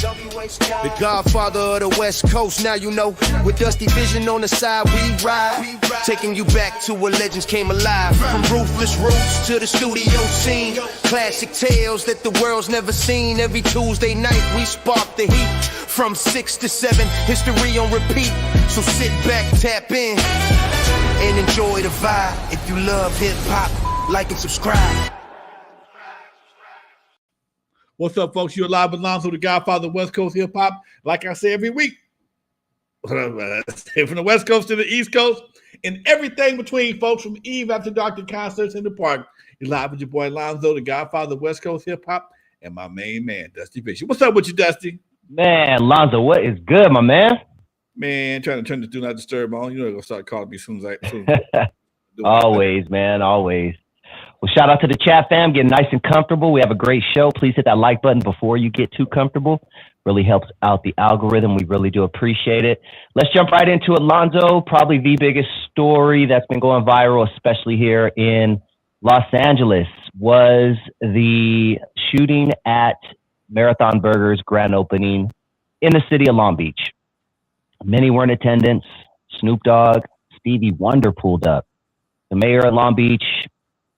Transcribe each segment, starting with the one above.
The godfather of the West Coast, now you know. With Dusty Vision on the side, we ride. Taking you back to where legends came alive. From ruthless roots to the studio scene. Classic tales that the world's never seen. Every Tuesday night we spark the heat. From 6 to 7, history on repeat. So sit back, tap in, and enjoy the vibe. If you love hip-hop, like and subscribe. What's up, folks? You're live with Lonzo, the godfather of West Coast hip-hop. Like I say every week, from the West Coast to the East Coast, and everything between, folks, from Eve after dark to concerts in the park. You're live with your boy Lonzo, the godfather of West Coast hip-hop, and my main man, Dusty Vision. What's up with you, Dusty? Man, Lonzo, what is good, my man? Man, trying to turn this Do Not Disturb on. You know they're going to start calling me as soon as Always, man, always. Well, shout out to the chat fam. Get nice and comfortable. We have a great show. Please hit that like button before you get too comfortable. Really helps out the algorithm. We really do appreciate it. Let's jump right into it, Lonzo. Probably the biggest story that's been going viral, especially here in Los Angeles, was the shooting at Marathon Burger's grand opening in the city of Long Beach. Many were in attendance. Snoop Dogg, Stevie Wonder pulled up. The mayor of Long Beach,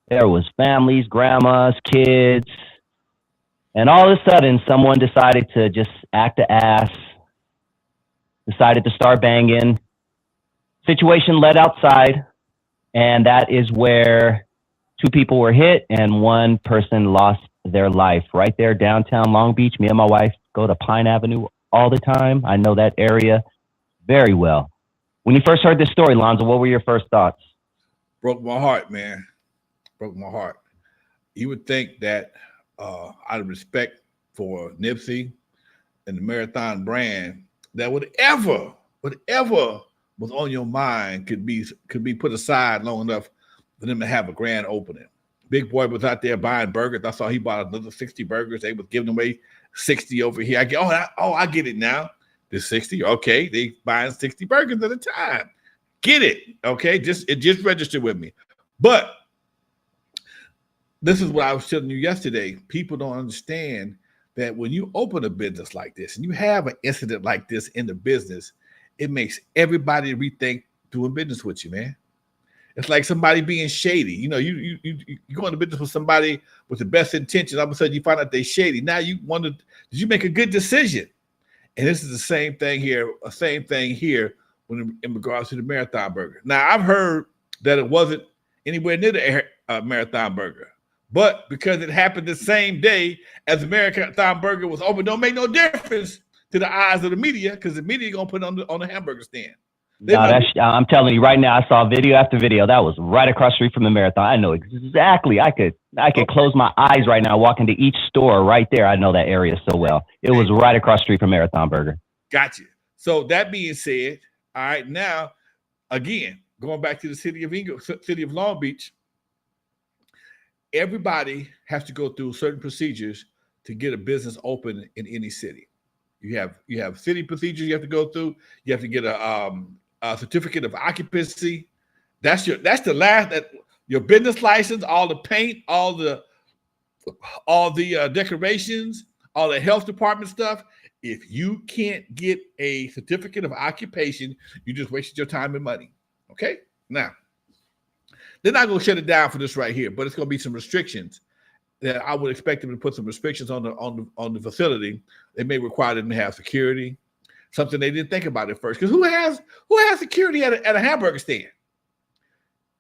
there was families, grandmas, kids, and all of a sudden someone decided to just act the ass, decided to start banging. Situation led outside, and that is where two people were hit and one person lost their life right there downtown Long Beach. Me and my wife go to Pine Avenue all the time. I know that area very well. When you first heard this story, Lonzo, what were your first thoughts? Broke my heart, man. Broke my heart. You would think that out of respect for Nipsey and the Marathon brand, that whatever was on your mind could be put aside long enough for them to have a grand opening. Big Boy was out there buying burgers. I saw he bought another 60 burgers. They was giving away 60 over here. I get it now. There's 60. Okay, they buying 60 burgers at a time. Get it? Okay, it just registered with me. But this is what I was telling you yesterday. People don't understand that when you open a business like this and you have an incident like this in the business, it makes everybody rethink doing business with you, man. It's like somebody being shady. You know, you go into business with somebody with the best intentions. All of a sudden, you find out they're shady. Now you wonder, did you make a good decision? And this is the same thing here. When in regards to the Marathon Burger. Now, I've heard that it wasn't anywhere near the Marathon Burger, but because it happened the same day as the Marathon Burger was open, don't make no difference to the eyes of the media because the media gonna put it on the hamburger stand. I'm telling you right now, I saw video after video. That was right across the street from the Marathon. I know exactly. I could close my eyes right now, walk into each store right there. I know that area so well. It was right across the street from Marathon Burger. Gotcha. So that being said, all right, now, again, going back to the city of Long Beach, everybody has to go through certain procedures to get a business open in any city. You have city procedures you have to go through. You have to get a certificate of occupancy. That's your business license, all the paint, all the decorations, all the health department stuff. If you can't get a certificate of occupation, you just wasted your time and money. Okay? Now, they're not going to shut it down for this right here, but it's going to be some restrictions that I would expect them to put some restrictions on the facility. They may require them to have security, something they didn't think about at first. Because who has security at a hamburger stand?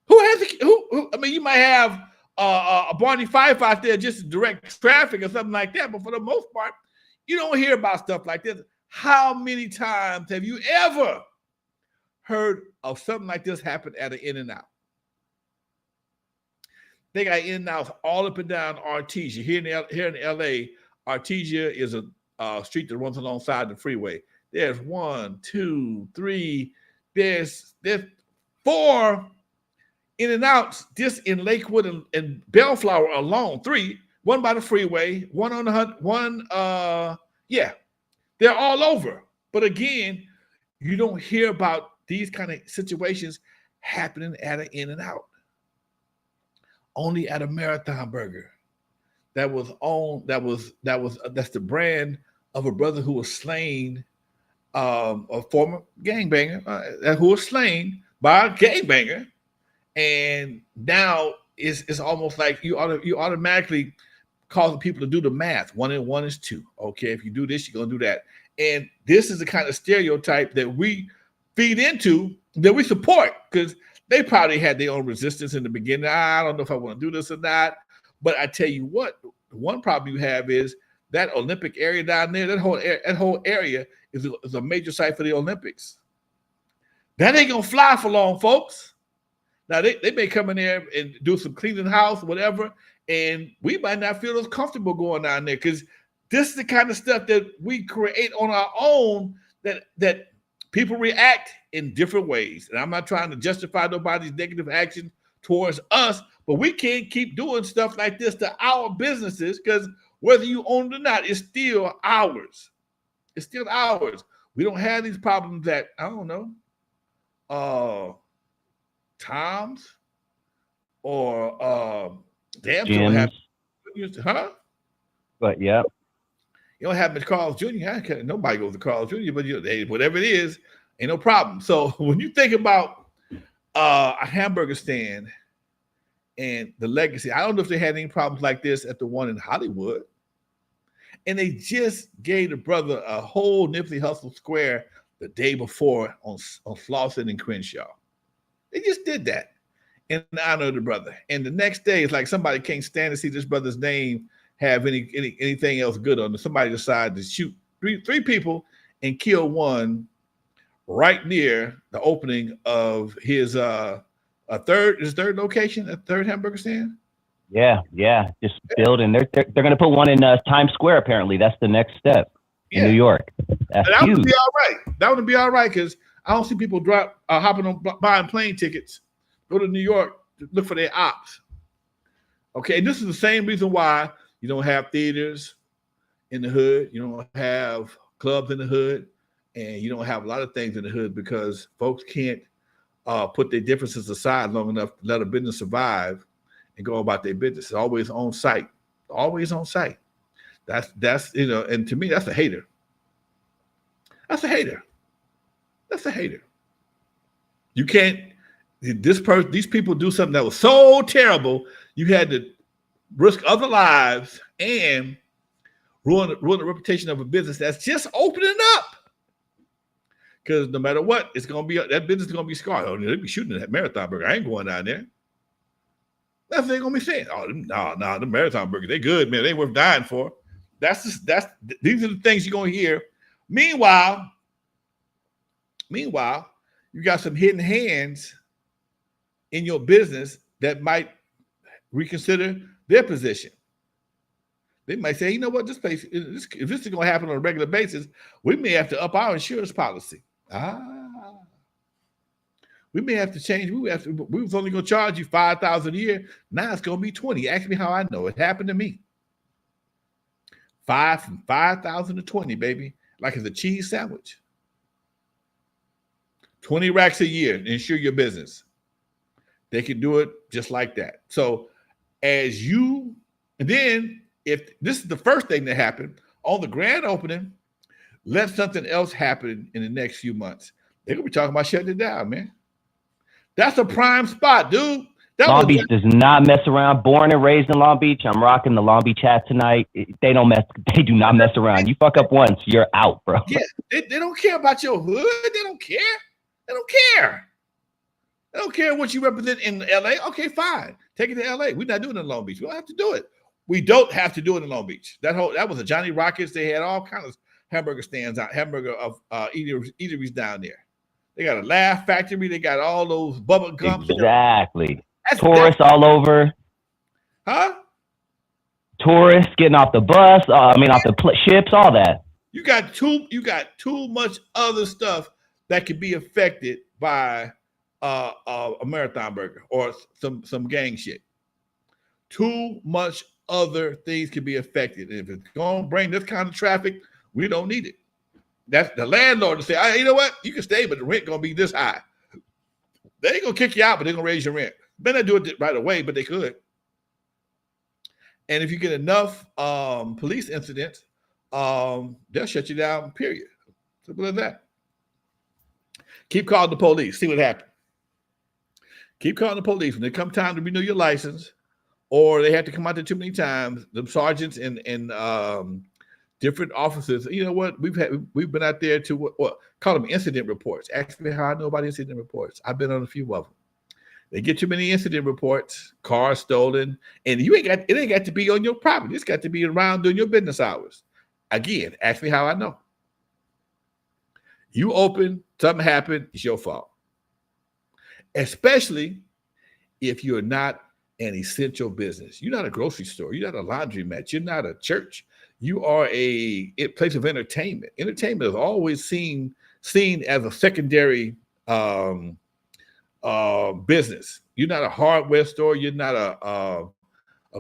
Who? I mean, you might have a Barney Fife out there just to direct traffic or something like that, but for the most part, you don't hear about stuff like this. How many times have you ever heard of something like this happen at an In-N-Out? They got In-N-Outs all up and down Artesia. Here in LA, Artesia is a street that runs alongside the freeway. There's 1, 2, 3. There's 4 In-N-Outs just in Lakewood and Bellflower alone. 3. One by the freeway, one on the hunt, one, they're all over. But again, you don't hear about these kind of situations happening at an In-N-Out. Only at a Marathon Burger. That's the brand of a brother who was slain, a former gangbanger who was slain by a gangbanger, and now it's almost like you automatically causing people to do the math. 1 and 1 is 2. Okay, if you do this, you're gonna do that. And this is the kind of stereotype that we feed into, that we support, because they probably had their own resistance in the beginning. I don't know if I want to do this or not. But I tell you what, one problem you have is that Olympic area down there, that whole area is a major site for the Olympics. That ain't gonna fly for long, folks. Now they may come in there and do some cleaning house, whatever, and we might not feel as comfortable going down there, because this is the kind of stuff that we create on our own, that people react in different ways. And I'm not trying to justify nobody's negative action towards us, but we can't keep doing stuff like this to our businesses, because whether you own it or not, it's still ours. It's still ours. We don't have these problems that, I don't know, Tom's or damn sure have, huh? But yeah. You don't have Mr. Carl's Jr. Nobody goes to Carl's Jr., but whatever it is, ain't no problem. So when you think about a hamburger stand and the legacy, I don't know if they had any problems like this at the one in Hollywood. And they just gave the brother a whole Nipsey Hussle Square the day before on Slauson and Crenshaw. They just did that in honor of the brother. And the next day, it's like somebody can't stand to see this brother's name have anything else good on it. Somebody decided to shoot three people and kill one right near the opening of his third location, a third hamburger stand. Yeah, just building. They're going to put one in Times Square. Apparently, that's the next step in New York. That's that huge. Would be all right. That would be all right, because I don't see people hopping on buying plane tickets, go to New York to look for their ops. Okay, and this is the same reason why you don't have theaters in the hood, you don't have clubs in the hood, and you don't have a lot of things in the hood, because folks can't put their differences aside long enough to let a business survive and go about their business. It's always on site. Always on site. That's and to me, that's a hater. That's a hater. That's a hater. You can't. These people do something that was so terrible, you had to risk other lives and ruin the reputation of a business that's just opening up. Because no matter what, it's gonna be that business is gonna be scarred. Oh, they'll be shooting at Marathon Burger. I ain't going down there. That's what they're gonna be saying. Oh, no, the Marathon Burger, they good, man. They worth dying for. These are the things you're gonna hear. Meanwhile, you got some hidden hands in your business that might reconsider their position. They might say, you know what, this place, if this is going to happen on a regular basis, we may have to up our insurance policy. We may have to change. We was only going to charge you $5,000 a year. Now it's going to be $20,000. Ask me how I know. It happened to me. From $5,000 to $20,000, baby, like it's a cheese sandwich. 20 racks a year to insure your business. They can do it just like that. So and then if this is the first thing that happened on the grand opening, let something else happen in the next few months. They're gonna be talking about shutting it down, man. That's a prime spot, dude. Long Beach does not mess around. Born and raised in Long Beach. I'm rocking the Long Beach hat tonight. They do not mess around. You fuck up once, you're out, bro. Yeah, they don't care about your hood. They don't care. They don't care. They don't care what you represent in LA. Okay, fine. Take it to LA. We're not doing it in Long Beach. We don't have to do it. We don't have to do it in Long Beach. That was a Johnny Rockets. They had all kinds of hamburger stands out, eateries down there. They got a Laugh Factory. They got all those bubble gums. Exactly. Tourists all over. Huh? Tourists getting off the bus. Off the ships. All that. You got too much other stuff that could be affected by a Marathon Burger or some gang shit. Too much other things can be affected. And if it's going to bring this kind of traffic, we don't need it. That's the landlord to say, you know what? You can stay, but the rent going to be this high. They ain't going to kick you out, but they're going to raise your rent. They may not do it right away, but they could. And if you get enough police incidents, they'll shut you down, period. Simple as that. Keep calling the police. See what happens. Keep calling the police. When it come time to renew your license, or they have to come out there too many times, the sergeants and different officers, you know what? We've been out there to what call them incident reports. Ask me how I know about incident reports. I've been on a few of them. They get too many incident reports, cars stolen, and it ain't got to be on your property. It's got to be around during your business hours. Again, ask me how I know. You open, something happened, it's your fault. Especially if you're not an essential business. You're not a grocery store. You're not a laundromat. You're not a church. You are a place of entertainment. Entertainment is always seen as a secondary business. You're not a hardware store. You're not a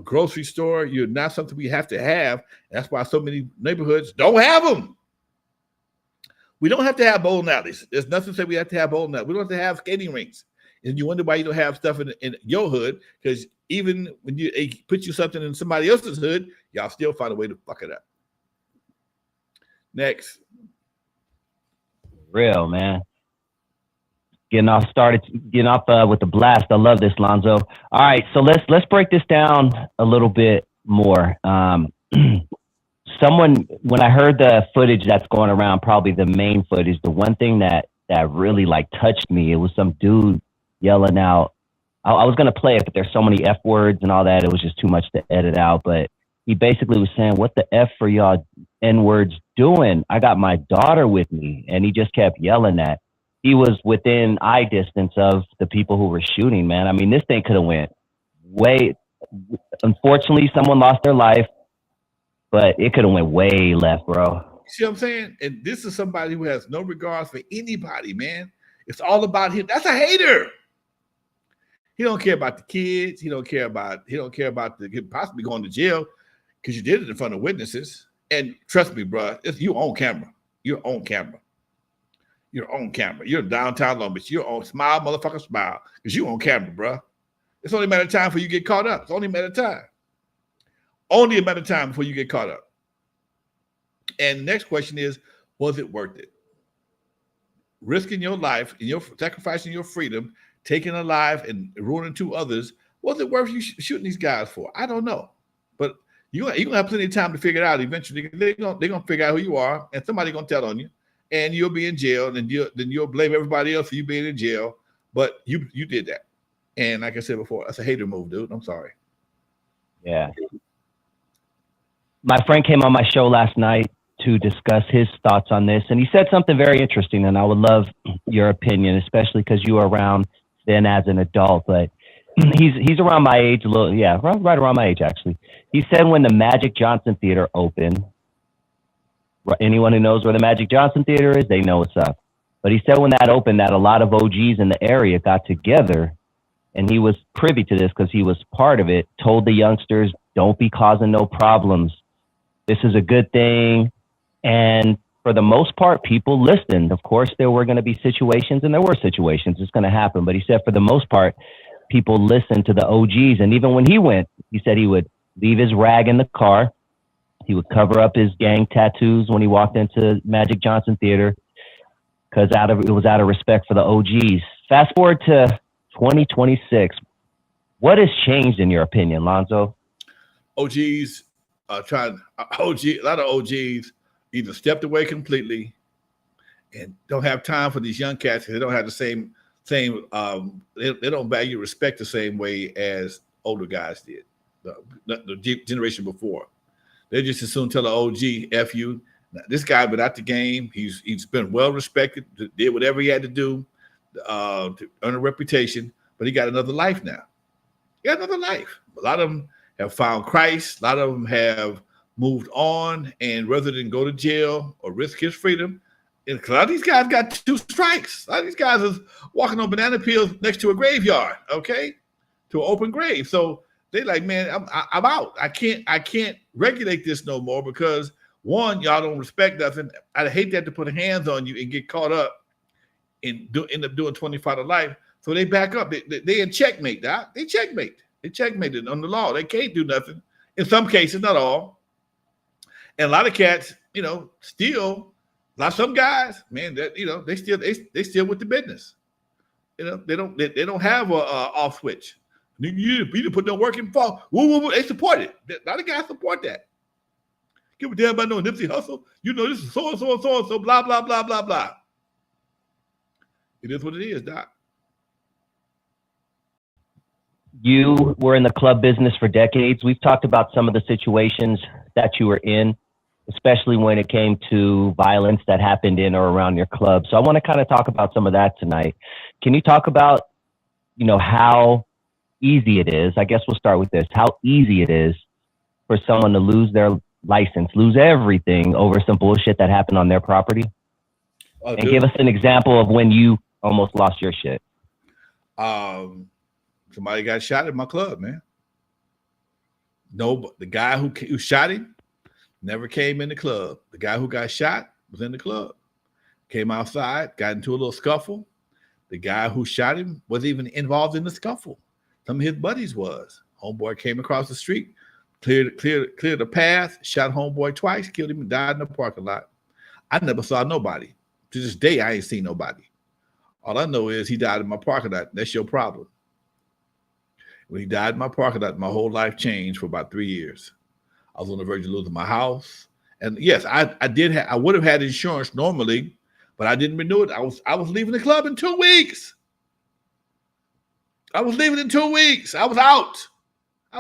grocery store. You're not something we have to have. That's why so many neighborhoods don't have them. We don't have to have bowling alleys. There's nothing to say we have to have bowling alleys. We don't have to have skating rinks. And you wonder why you don't have stuff in your hood, because even when they put you something in somebody else's hood, y'all still find a way to fuck it up. Next. Real, man. Getting off with the blast. I love this, Lonzo. All right, so let's break this down a little bit more. When I heard the footage that's going around, probably the main footage, the one thing that really like touched me, it was some dude yelling out. I was going to play it, but there's so many F words and all that. It was just too much to edit out. But he basically was saying, what the F for y'all N words doing? I got my daughter with me. And he just kept yelling that. He was within eye distance of the people who were shooting, man. I mean, this thing could have went way. Unfortunately, someone lost their life, but it could have went way left, bro. See what I'm saying? And this is somebody who has no regards for anybody, man. It's all about him. That's a hater. He don't care about the kids. He don't care about the possibly going to jail because you did it in front of witnesses. And trust me, bro, it's you on camera. You're on camera. You're on camera. You're in downtown Long Beach. You're on smile, motherfucker, smile. Because you on camera, bro. It's only a matter of time before you get caught up. It's only a matter of time. Only a matter of time before you get caught up. And the next question is, was it worth it? Risking your life and sacrificing your freedom, taking a life and ruining two others, was it worth you shooting these guys for? I don't know. But you're going to have plenty of time to figure it out. Eventually, they're going to figure out who you are, and somebody's going to tell on you, and you'll be in jail, and then you'll blame everybody else for you being in jail. But you did that. And like I said before, that's a hater move, dude. I'm sorry. Yeah. My friend came on my show last night to discuss his thoughts on this, and he said something very interesting, and I would love your opinion, especially because you were around then as an adult. But he's around my age, right around my age, actually. He said when the Magic Johnson Theater opened, anyone who knows where the Magic Johnson Theater is, they know what's up. But he said when that opened, that a lot of OGs in the area got together, and he was privy to this because he was part of it, told the youngsters, don't be causing no problems. This is a good thing. And for the most part, people listened. Of course, there were going to be situations, and there were situations. It's going to happen. But he said for the most part, people listened to the OGs. And even when he went, he said he would leave his rag in the car. He would cover up his gang tattoos when he walked into Magic Johnson Theater because it was out of respect for the OGs. Fast forward to 2026. What has changed in your opinion, Lonzo? OGs a lot of OGs either stepped away completely and don't have time for these young cats. They don't have the same they don't value respect the same way as older guys did, the generation before. They just as soon tell an OG, F you. Now, this guy been out the game. He's been well respected, did whatever he had to do to earn a reputation, but he got another life now. He got another life. A lot of them have found Christ. A lot of them have moved on, and rather than go to jail or risk his freedom, and a lot of these guys got 2 strikes. A lot of these guys is walking on banana peels next to a graveyard, okay, to an open grave. So they like, man, I'm out. I can't regulate this no more because one, y'all don't respect nothing. I hate that to put hands on you and get caught up and end up doing 25 to life. So they back up. They in checkmate, Doc. They checkmate. They checkmated on the law. They can't do nothing. In some cases, not all. And a lot of cats, still, some guys, man, that they still with the business. They don't have a off switch. You didn't put no work in for. They support it. A lot of guys support that. Give a damn about no Nipsey Hussle. This is so and so and so and so. Blah blah blah blah blah. It is what it is, Doc. You were in the club business for decades. We've talked about some of the situations that you were in, especially when it came to violence that happened in or around your club. So I want to kind of talk about some of that tonight. Can you talk about, how easy it is? I guess we'll start with this. How easy it is for someone to lose their license, lose everything over some bullshit that happened on their property? And give us an example of when you almost lost your shit. Somebody got shot at my club, man. No, the guy who shot him never came in the club. The guy who got shot was in the club. Came outside, got into a little scuffle. The guy who shot him wasn't even involved in the scuffle. Some of his buddies was. Homeboy came across the street, cleared the path, shot homeboy twice, killed him, and died in the parking lot. I never saw nobody. To this day, I ain't seen nobody. All I know is he died in my parking lot. That's your problem. When he died in my parking lot, my whole life changed for about 3 years. I was on the verge of losing my house. And yes, I would have had insurance normally, but I didn't renew it. I was leaving the club in 2 weeks. I was leaving in 2 weeks. I was out. I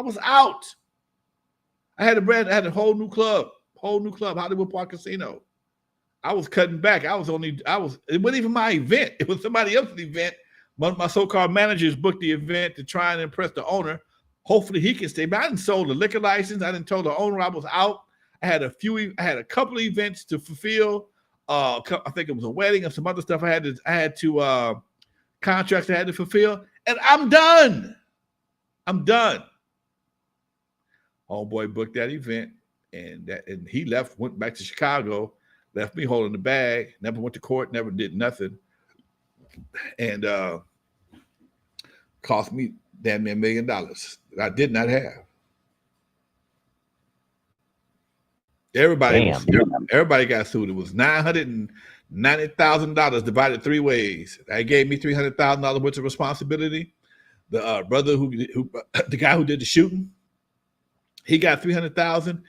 had a whole new club, Hollywood Park Casino. I was cutting back. It wasn't even my event. It was somebody else's event. One of my so-called managers booked the event to try and impress the owner. Hopefully he can stay. But I didn't sold the liquor license. I didn't tell the owner I was out. I had a couple of events to fulfill. I think it was a wedding and some other stuff I had to contracts I had to fulfill. And I'm done. Homeboy booked that event and he left, went back to Chicago, left me holding the bag, never went to court, never did nothing. And cost me damn near $1 million that I did not have. Everybody got sued. It was $990,000 divided 3 ways. They gave me $300,000 worth of responsibility. The brother the guy who did the shooting, he got $300,000,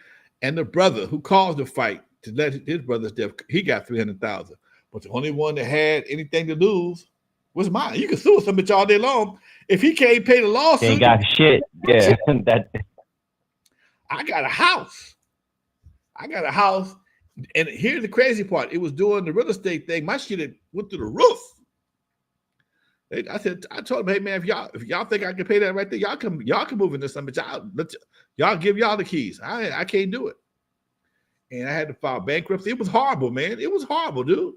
and the brother who caused the fight to let his brother's death, he got $300,000. But the only one that had anything to lose was mine. You can sue some bitch all day long. If he can't pay the lawsuit, ain't got shit. Yeah, I got a house. And here's the crazy part. It was doing the real estate thing. My shit went through the roof. I told him, hey man, if y'all think I can pay that right there, y'all can move into some bitch. Y'all give y'all the keys. I can't do it. And I had to file bankruptcy. It was horrible, man. It was horrible, dude.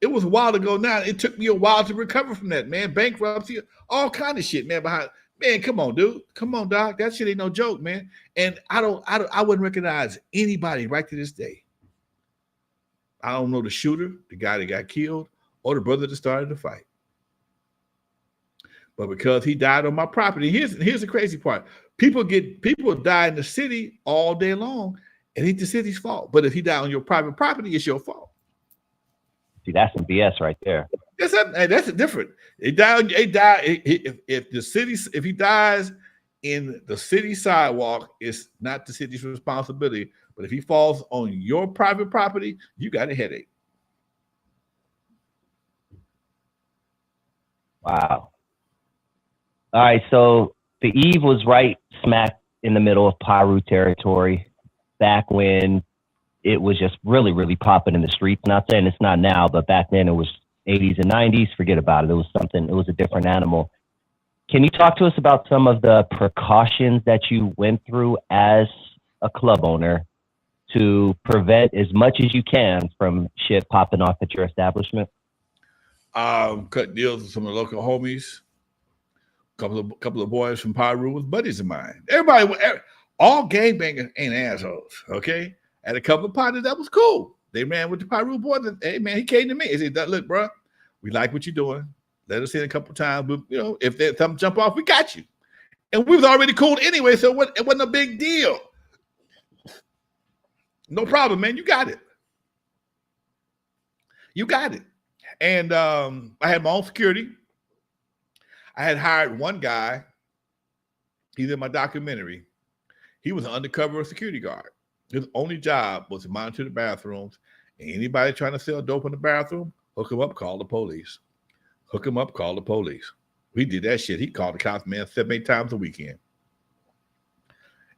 It was a while ago now. It took me a while to recover from that, man. Bankruptcy, all kind of shit, man. Man, come on, dude. Come on, doc. That shit ain't no joke, man. And I wouldn't recognize anybody right to this day. I don't know the shooter, the guy that got killed, or the brother that started the fight. But because he died on my property, here's the crazy part. People die in the city all day long, and it's the city's fault. But if he died on your private property, it's your fault. See, that's some BS right there. That's different. If he dies in the city sidewalk, it's not the city's responsibility. But if he falls on your private property, you got a headache. Wow. All right, so the Eve was right smack in the middle of Piru territory back when it was just really, really popping in the streets. Not saying it's not now, but back then it was 80s and 90s. Forget about it. It was a different animal. Can you talk to us about some of the precautions that you went through as a club owner to prevent as much as you can from shit popping off at your establishment? Cut deals with some of the local homies. Couple of boys from Piru was buddies of mine. All gangbangers ain't assholes, okay? At a couple of parties, that was cool. They ran with the Piru boys. Hey, man, he came to me. He said, look, bro, we like what you're doing. Let us in a couple of times. But, if there's something jump off, we got you. And we was already cool anyway, so it wasn't a big deal. No problem, man. You got it. You got it. And I had my own security. I had hired one guy. He's in my documentary. He was an undercover security guard. His only job was to monitor the bathrooms. And anybody trying to sell dope in the bathroom, hook him up, call the police. Hook him up, call the police. We did that shit. He called the cops, man, 7-8 times a weekend.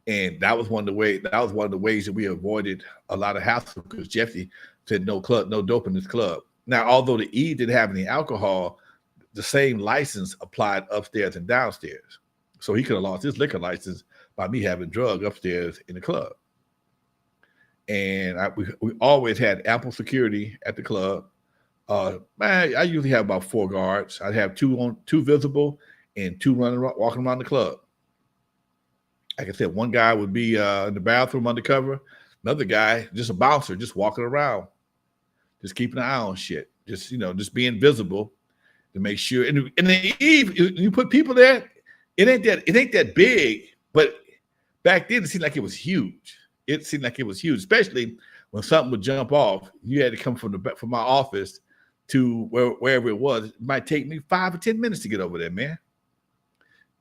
And that was one of the ways that we avoided a lot of hassle, because Jeffy said no dope in this club. Now, although the E didn't have any alcohol, the same license applied upstairs and downstairs. So he could have lost his liquor license by me having drug upstairs in the club. And we always had ample security at the club. I usually have about 4 guards. I'd have two visible and 2 walking around the club. Like I said, one guy would be in the bathroom undercover. Another guy, just a bouncer, just walking around, just keeping an eye on shit. Just being visible to make sure. And then you put people there, it ain't that big, but back then it seemed like it was huge. It seemed like it was huge, especially when something would jump off. You had to come from my office to wherever it was. It might take me 5 or 10 minutes to get over there, man.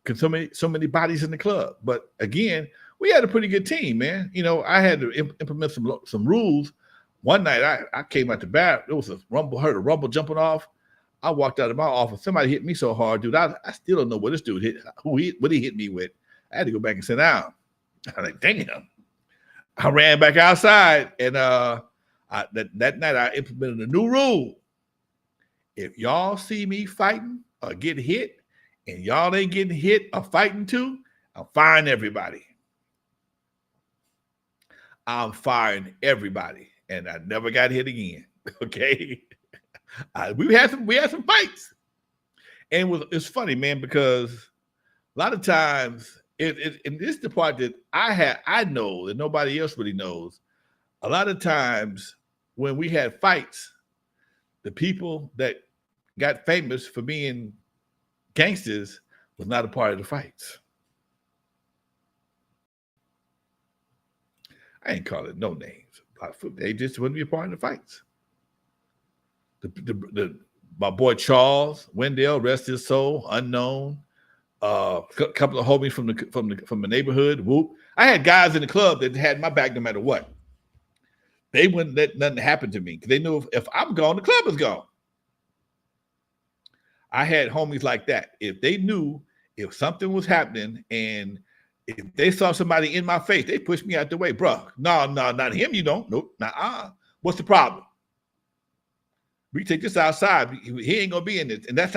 Because so many bodies in the club. But again, we had a pretty good team, man. I had to implement some rules. One night I came out the back. There was heard a rumble jumping off. I walked out of my office. Somebody hit me so hard, dude. I still don't know what this dude hit. What he hit me with. I had to go back and sit down. I'm like, damn. I ran back outside, and that night I implemented a new rule. If y'all see me fighting or get hit, and y'all ain't getting hit or fighting too, I'm firing everybody. I'm firing everybody, and I never got hit again. Okay, we had some fights, and it's funny, man, because a lot of times. And this is the part that I know that nobody else really knows. A lot of times when we had fights, the people that got famous for being gangsters was not a part of the fights. I ain't call it no names. They just wouldn't be a part of the fights. My boy Charles Wendell, rest his soul, unknown. A couple of homies from the neighborhood. Whoop! I had guys in the club that had my back no matter what. They wouldn't let nothing happen to me because they knew if I'm gone, the club is gone. I had homies like that. If they knew if something was happening and if they saw somebody in my face, they pushed me out the way, bro. No, not him. You don't. Nope. What's the problem? We take this outside. He ain't gonna be in it, and that's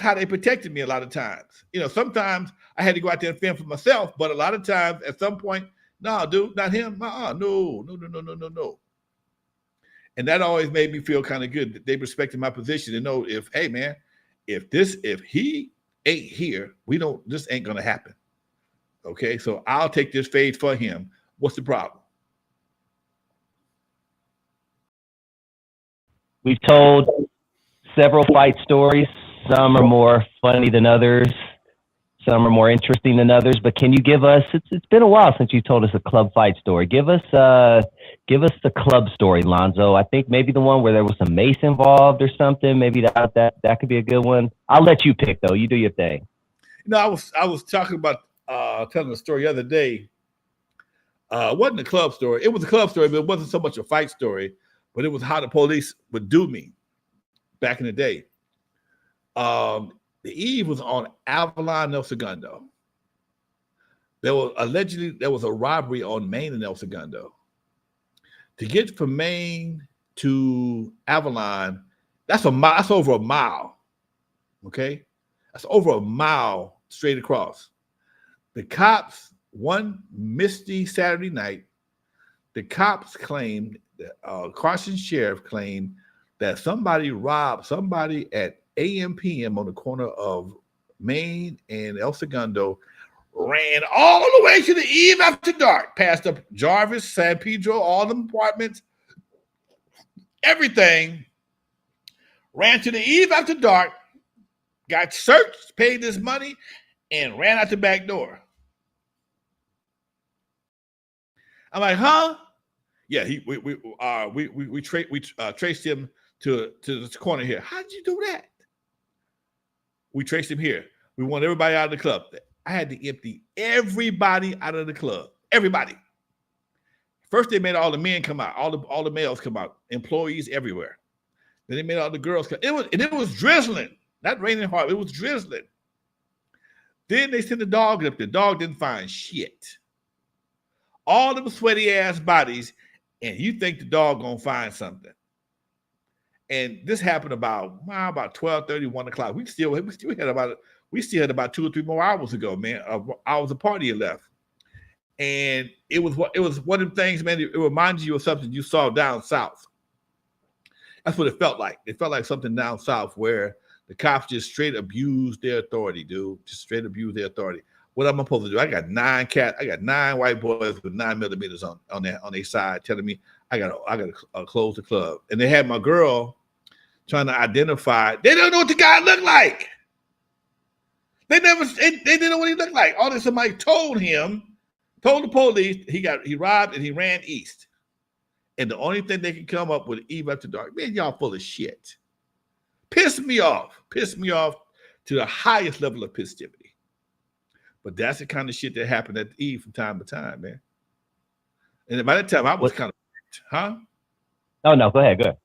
how they protected me a lot of times. Sometimes I had to go out there and fend for myself, but a lot of times at some point, no, dude, not him. No. And that always made me feel kind of good that they respected my position and know if he ain't here, this ain't going to happen. Okay, so I'll take this fade for him. What's the problem? We've told several fight stories. Some are more funny than others. Some are more interesting than others. But can you give us? It's been a while since you told us a club fight story. Give us the club story, Lonzo. I think maybe the one where there was some mace involved or something. Maybe that could be a good one. I'll let you pick though. You do your thing. I was talking about telling a story the other day. It wasn't a club story. It was a club story, but it wasn't so much a fight story. But it was how the police would do me back in the day. The eve was on Avalon, El Segundo. There was a robbery on Main and El Segundo. To get from Main to Avalon, that's over a mile. Okay, that's over a mile straight across. The cops, one misty Saturday night, the cops claimed, Carson Sheriff claimed that somebody robbed somebody at AM/PM on the corner of Main and El Segundo, ran all the way to the eve after dark, past up Jarvis, San Pedro, all them apartments, everything, ran to the eve after dark, got searched, paid this money, and ran out the back door. I'm like, huh? Yeah, we traced him to this corner here. How did you do that? We traced him here. We want everybody out of the club. I had to empty everybody out of the club. Everybody. First, they made all the men come out, all the males come out, employees everywhere. Then they made all the girls come. It was drizzling, not raining hard. It was drizzling. Then they sent the dog up. The dog didn't find shit. All them sweaty ass bodies, and you think the dog gonna find something. And this happened about 12:30, 1 o'clock. We still had about 2 or 3 more hours ago, man. Hours of party left. And it was one of the things, man. It reminds you of something you saw down south. That's what it felt like. It felt like something down south where the cops just straight abused their authority, dude. Just straight abused their authority. What am I supposed to do? I got 9 white boys with 9mm on their side telling me I gotta close the club. And they had my girl trying to identify. They don't know what the guy looked like. They didn't know what he looked like. All this somebody told the police he robbed and he ran east. And the only thing they can come up with eve after dark. Man, y'all full of shit. Pissed me off to the highest level of pissivity. But that's the kind of shit that happened at the eve from time to time, man. And by that time, I was kind of burnt, huh? Oh no, go ahead.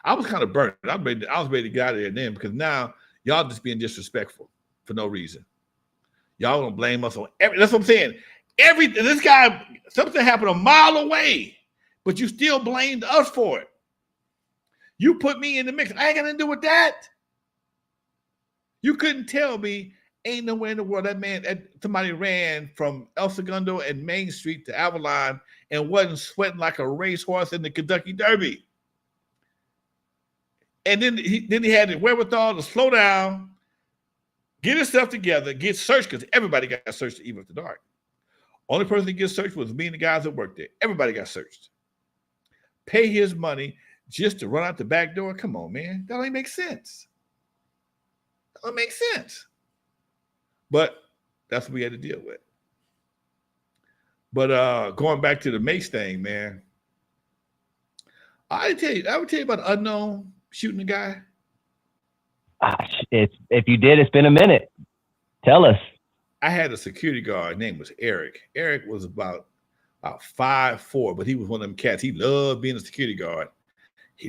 I was kind of burnt. I was ready to get out of there then because now y'all just being disrespectful for no reason. Y'all don't blame us on every. That's what I'm saying. This guy, something happened a mile away, but you still blamed us for it. You put me in the mix. I ain't got nothing to do with that. You couldn't tell me ain't nowhere in the world somebody ran from El Segundo and Main Street to Avalon and wasn't sweating like a racehorse in the Kentucky Derby. And then he had the wherewithal to slow down, get himself together, get searched, because everybody got searched even after dark. Only person that gets searched was me and the guys that worked there. Everybody got searched. Pay his money just to run out the back door? Come on, man. That don't make sense. That don't make sense. But that's what we had to deal with. But going back to the Mace thing, man. I would tell you about an unknown shooting a guy. If you did, it's been a minute. Tell us. I had a security guard. His name was Eric. Eric was about 5'4", but he was one of them cats. He loved being a security guard.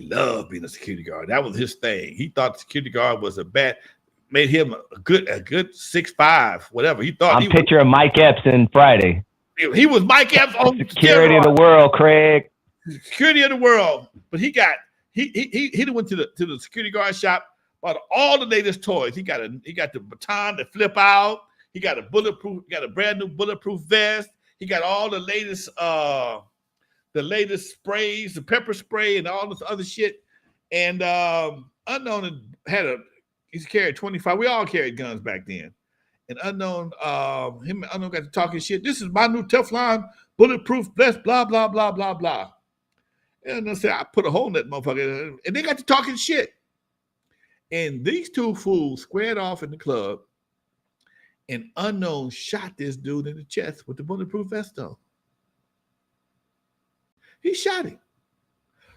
That was his thing. He thought the security guard was made him a good 6'5", whatever. He thought. I'm picturing Mike Epps in Friday. He was Mike Epps on security of the world, Craig. Security of the world. But he went to the security guard shop, bought all the latest toys. He got the baton to flip out. He got a brand new bulletproof vest. He got all the latest sprays, the pepper spray, and all this other shit. And Unknown he's carried 25. We all carried guns back then. And Unknown got to talking shit. This is my new Teflon bulletproof vest, blah, blah, blah, blah, blah. And I said, I put a hole in that motherfucker. And they got to talking shit. And these two fools squared off in the club. And Unknown shot this dude in the chest with the bulletproof vest on. He shot him.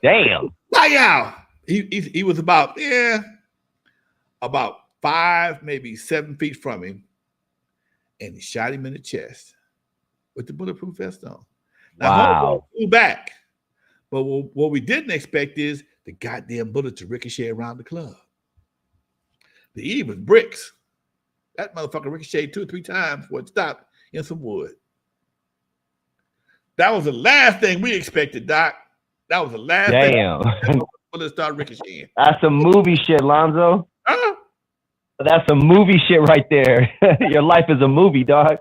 Damn. Wow. He was about 5, maybe 7 feet from him. And he shot him in the chest with the bulletproof vest on. Now, wow. Flew back. But what we didn't expect is the goddamn bullet to ricochet around the club. The eve was bricks. That motherfucker ricocheted 2 or 3 times before it stopped in some wood. That was the last thing we expected, Doc. That was the last thing. Damn. Bullets start ricocheting. That's some movie shit, Lonzo. Huh? That's some movie shit right there. Your life is a movie, dog.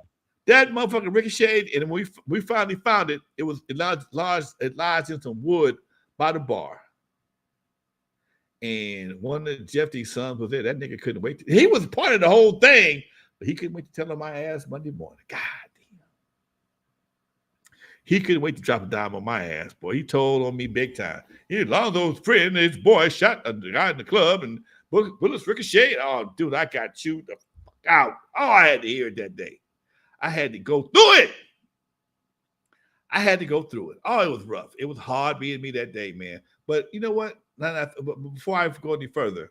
That motherfucker ricocheted, and when we finally found it, it lies in some wood by the bar. And one of Jeffy's sons was there. That nigga couldn't wait. He was part of the whole thing, but he couldn't wait to tell on my ass Monday morning. God damn. He couldn't wait to drop a dime on my ass, boy. He told on me big time. Lonzo's friend, his boy, shot a guy in the club, and bullets ricocheted. Oh, dude, I got chewed the fuck out. Oh, I had to hear it that day. I had to go through it. I had to go through it. Oh, it was rough. It was hard being me that day, man. But you know what? But before I go any further,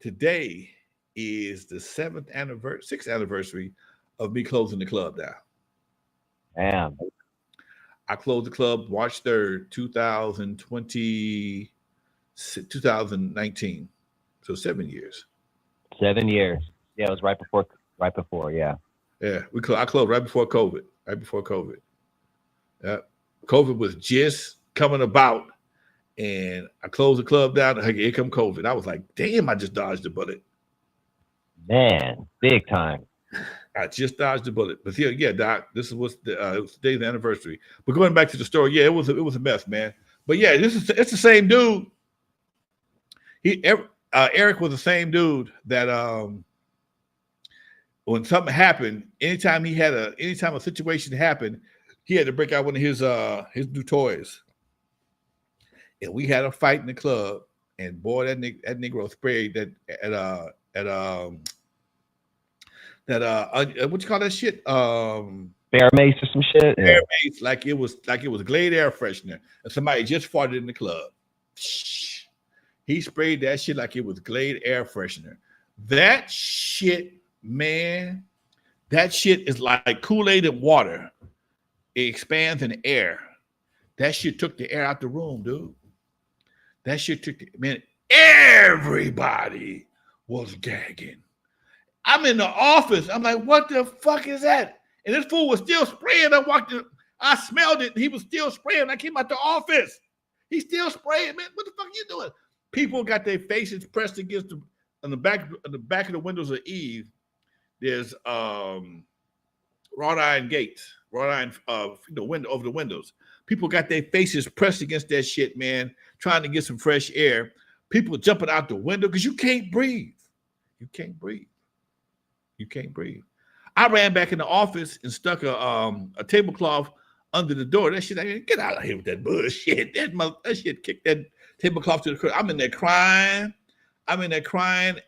today is the sixth anniversary of me closing the club down. Damn. I closed the club March 3rd, 2019. So 7 years. 7 years. Yeah, it was right before. Yeah. Yeah, I closed right before COVID. Yeah, COVID was just coming about, and I closed the club down. And here come COVID. I was like, damn, I just dodged a bullet. Man, big time. I just dodged a bullet. But yeah, Doc, this was today's anniversary. But going back to the story, yeah, it was a mess, man. But yeah, it's the same dude. Eric was the same dude that when something happened, anytime a situation happened, he had to break out one of his new toys. And we had a fight in the club, and boy, that Negro sprayed what you call that shit? Bear mace or some shit. Bear mace, like it was Glade air freshener, and somebody just farted in the club. He sprayed that shit like it was Glade air freshener. That shit, man, that shit is like Kool-Aid and water. It expands in air. That shit took the air out the room, dude. That shit took everybody was gagging. I'm in the office. I'm like, what the fuck is that? And this fool was still spraying. I smelled it. He was still spraying. I came out the office. He's still spraying, man. What the fuck are you doing? People got their faces pressed against on the back of the windows of Eve. There's wrought iron gates, wrought iron window over the windows. People got their faces pressed against that shit, man, trying to get some fresh air. People jumping out the window because you can't breathe. You can't breathe. I ran back in the office and stuck a tablecloth under the door. That shit, get out of here with that bullshit. That shit kicked that tablecloth to the curb. I'm in there crying,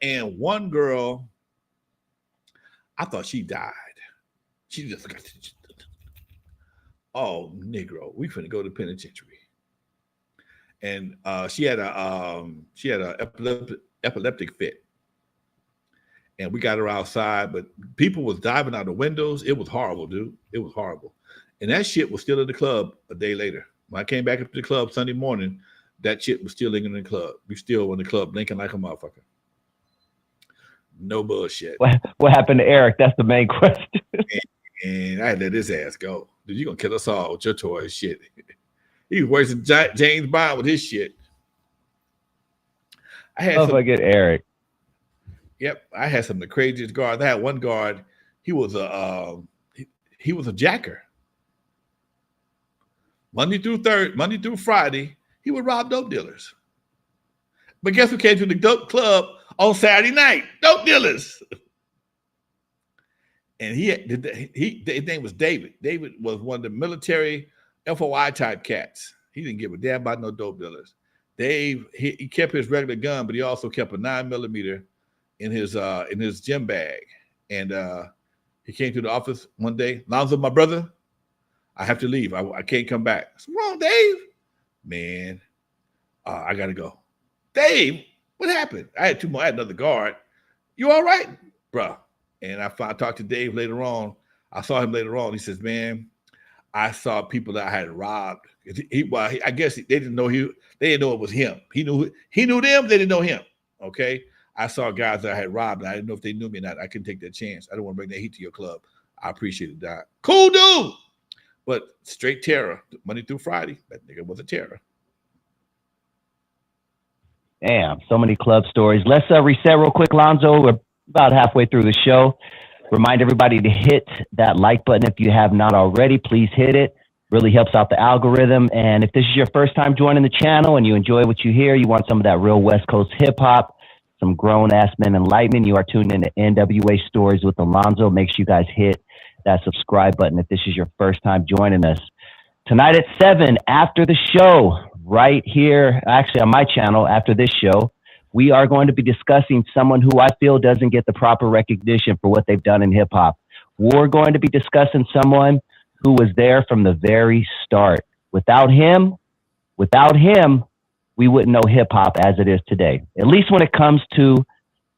and one girl, I thought she died. She just got Negro, we finna go to the penitentiary. And she had a epileptic fit. And we got her outside, but people was diving out the windows. It was horrible, dude. It was horrible. And that shit was still in the club a day later. When I came back up to the club Sunday morning, that shit was still in the club. We still in the club blinking like a motherfucker. No bullshit. What happened to Eric? That's the main question. And I had to let his ass go. Dude, you're going to kill us all with your toy shit. He was worse than James Bond with his shit. I get Eric. Yep, I had some of the craziest guards. I had one guard. He was a jacker. Monday through Friday, he would rob dope dealers. But guess who came to the dope club on Saturday night? Dope dealers. And his name was David. David was one of the military FOI type cats. He didn't give a damn about no dope dealers. Dave, he kept his regular gun, but he also kept a 9mm in his gym bag. And he came to the office one day. Lonzo, my brother, I have to leave. I can't come back. What's wrong, Dave? Man, I gotta go. Dave, what happened? I had another guard. You all right, bro? And I talked to Dave later on. I saw him later on. He says, man, I saw people that I had robbed. I guess they didn't know they didn't know it was him. He knew them. They didn't know him. Okay. I saw guys that I had robbed, and I didn't know if they knew me or not. I couldn't take that chance. I don't want to bring that heat to your club. I appreciate it, Doc. Cool dude. But straight terror, Monday through Friday. That nigga was a terror. Damn, so many club stories. Let's reset real quick, Lonzo. We're about halfway through the show. Remind everybody to hit that like button if you have not already. Please hit it. Really helps out the algorithm. And if this is your first time joining the channel and you enjoy what you hear, you want some of that real West Coast hip hop, some grown-ass men enlightenment, you are tuned into NWA Stories with Alonzo. Make sure you guys hit that subscribe button if this is your first time joining us. Tonight at 7, after the show, right here, actually on my channel, after this show, we are going to be discussing someone who I feel doesn't get the proper recognition for what they've done in hip-hop. We're going to be discussing someone who was there from the very start. Without him, we wouldn't know hip hop as it is today, at least when it comes to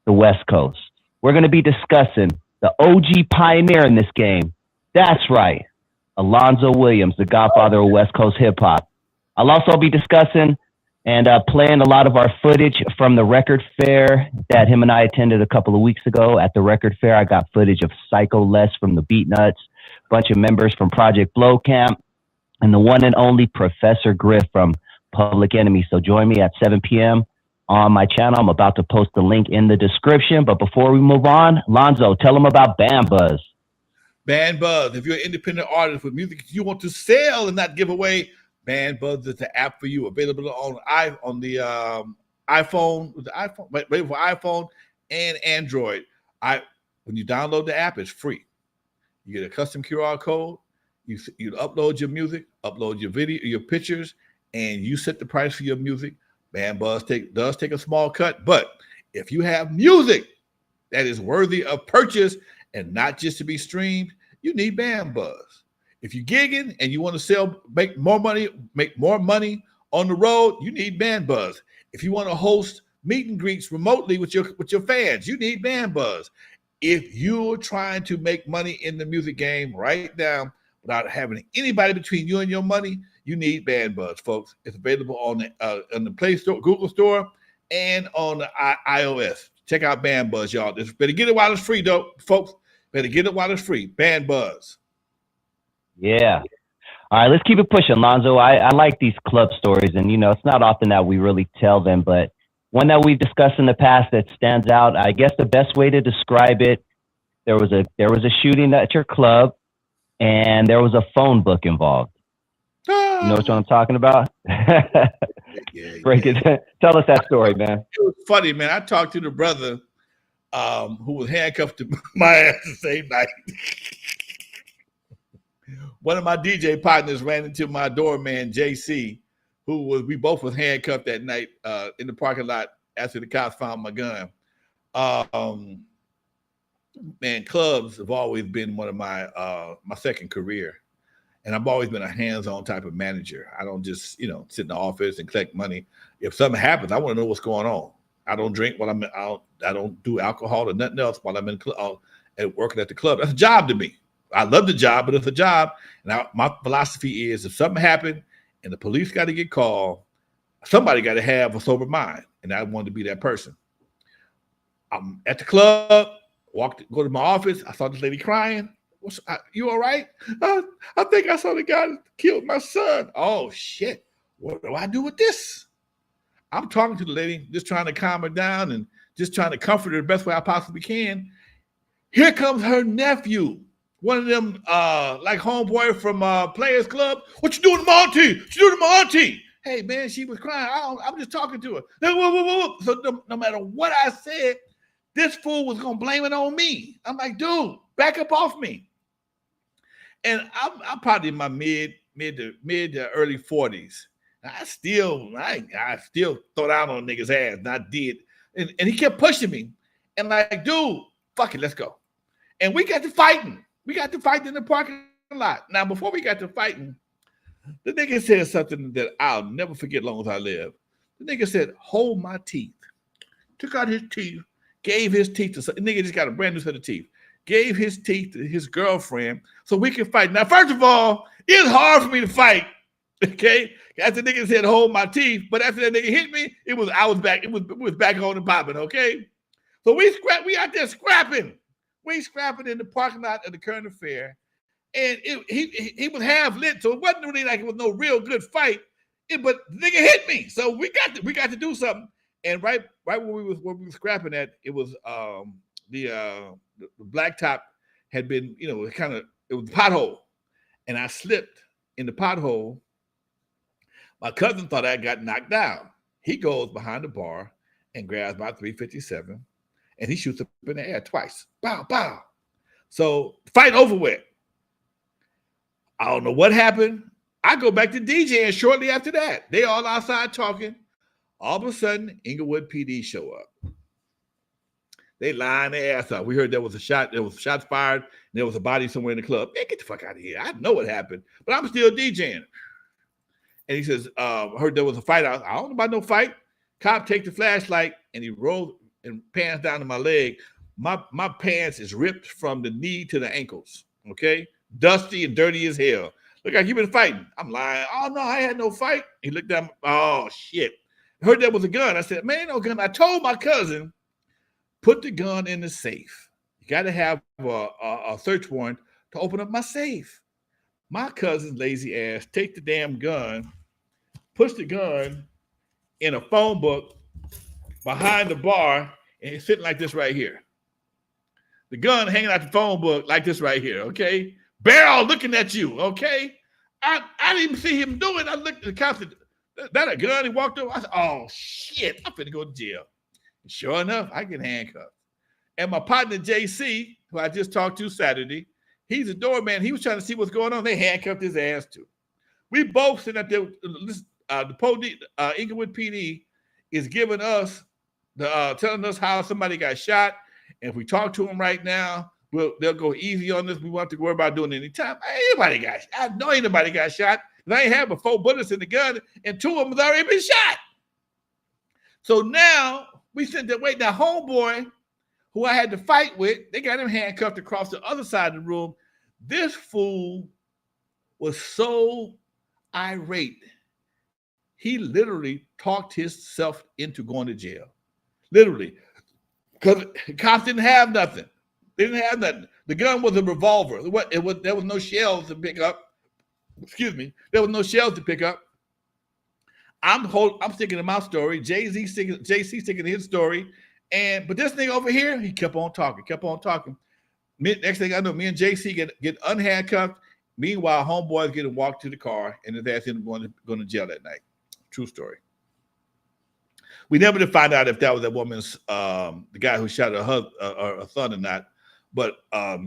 the West Coast. We're going to be discussing the OG pioneer in this game. That's right, Alonzo Williams, the godfather of West Coast hip hop. I'll also be discussing and playing a lot of our footage from the record fair that him and I attended a couple of weeks ago. At the record fair, I got footage of Psycho Les from the Beat Nuts, a bunch of members from Project Blow Camp, and the one and only Professor Griff from Public Enemy. So join me at 7 p.m. on my channel. I'm about to post the link in the description. But before we move on, Lonzo, tell them about Band Buzz. Band Buzz. If you're an independent artist with music you want to sell and not give away, Band Buzz is the app for you. Available on the iPhone, ready for iPhone and Android. When you download the app, it's free. You get a custom QR code. You upload your music, upload your video, your pictures, and you set the price for your music. Band Buzz does take a small cut, but if you have music that is worthy of purchase and not just to be streamed, you need Band Buzz. If you're gigging and you want to make more money on the road, you need Band Buzz. If you want to host meet and greets remotely with your fans, you need Band Buzz. If you're trying to make money in the music game right now without having anybody between you and your money, you need Band Buzz, folks. It's available on the Play Store, Google Store, and on the iOS. Check out Band Buzz, y'all. Better get it while it's free, though, folks. Better get it while it's free. Band Buzz. Yeah. All right, let's keep it pushing, Lonzo. I like these club stories, and, it's not often that we really tell them, but one that we've discussed in the past that stands out, I guess the best way to describe it, there was a shooting at your club, and there was a phone book involved. You know what I'm talking about? Break it. Tell us that story, man. It was funny, man. I talked to the brother who was handcuffed to my ass the same night. One of my DJ partners ran into my doorman, JC, we both was handcuffed that night in the parking lot after the cops found my gun. Man, clubs have always been one of my second career. And I've always been a hands-on type of manager. I don't just, sit in the office and collect money. If something happens, I want to know what's going on. I don't drink while I'm out. I don't do alcohol or nothing else while I'm working at the club. That's a job to me. I love the job, but it's a job. And my philosophy is if something happened and the police got to get called, somebody got to have a sober mind. And I wanted to be that person. I'm at the club, go to my office. I saw this lady crying. You all right? I think I saw the guy that killed my son. Oh, shit. What do I do with this? I'm talking to the lady, just trying to calm her down and just trying to comfort her the best way I possibly can. Here comes her nephew, one of them like homeboy from Players Club. What you doing to my auntie? What you doing to my auntie? Hey, man, she was crying. I'm just talking to her. So no matter what I said, this fool was going to blame it on me. I'm like, dude, back up off me. And I'm probably in my mid to early 40s. I still throw down on niggas' ass, and I did. And he kept pushing me. And like, dude, fuck it, let's go. And we got to fighting. We got to fight in the parking lot. Now, before we got to fighting, the nigga said something that I'll never forget long as I live. The nigga said, hold my teeth. Took out his teeth, gave his teeth to the nigga just got a brand new set of teeth. Gave his teeth to his girlfriend so we can fight. Now, first of all, it's hard for me to fight. Okay, after the nigga said hold my teeth, but after that nigga hit me, I was back. It was back on and popping. Okay, so we out there scrapping. We scrapping in the parking lot of the current fair, and he was half lit, so it wasn't really like it was no real good fight. But the nigga hit me, so we got to do something. And right where we was scrapping at, it was the blacktop had been, it was a pothole, and I slipped in the pothole. My cousin thought I got knocked down. He goes behind the bar and grabs my 357, and he shoots up in the air twice. Bow, bow. So fight over with. I don't know what happened. I go back to DJing shortly after that. They all outside talking. All of a sudden, Inglewood PD show up. They lying their ass up. We heard there was shots fired, and there was a body somewhere in the club. Man, get the fuck out of here. I know what happened, but I'm still DJing. And he says, heard there was a fight. I don't know about no fight. Cop take the flashlight, and he rolls and pans down to my leg. My pants is ripped from the knee to the ankles, okay? Dusty and dirty as hell. Look like you been fighting. I'm lying. Oh, no, I had no fight. He looked down. Oh, shit. Heard there was a gun. I said, man, no gun. I told my cousin, put the gun in the safe. You got to have a search warrant to open up my safe. My cousin's lazy ass take the damn gun, puts the gun in a phone book behind the bar, and it's sitting like this right here. The gun hanging out the phone book like this right here, okay? Barrel looking at you, okay? I didn't even see him do it. I looked at the cops. That a gun? He walked over. I said, oh, shit, I'm finna go to jail. And sure enough, I get handcuffed. And my partner, JC, who I just talked to Saturday, he's a doorman. He was trying to see what's going on. They handcuffed his ass too. We both sitting up there. The police, Inglewood PD is giving us, telling us how somebody got shot. And if we talk to them right now, they'll go easy on this. We won't have to worry about doing it any time. I know anybody got shot. And I ain't had but 4 bullets in the gun, and 2 of them has already been shot. So now we sent that way. Now, homeboy, who I had to fight with, they got him handcuffed across the other side of the room. This fool was so irate. He literally talked himself into going to jail. Literally. Because cops didn't have nothing. They didn't have nothing. The gun was a revolver. There was no shells to pick up. Excuse me. There was no shells to pick up. I'm sticking to my story. JC sticking to his story. But this thing over here, he kept on talking. Next thing I know, me and JC get unhandcuffed. Meanwhile, homeboy's getting walked to the car, and his ass ended up going to jail that night. True story. We never did find out if that was that woman's, the guy who shot her son or not. But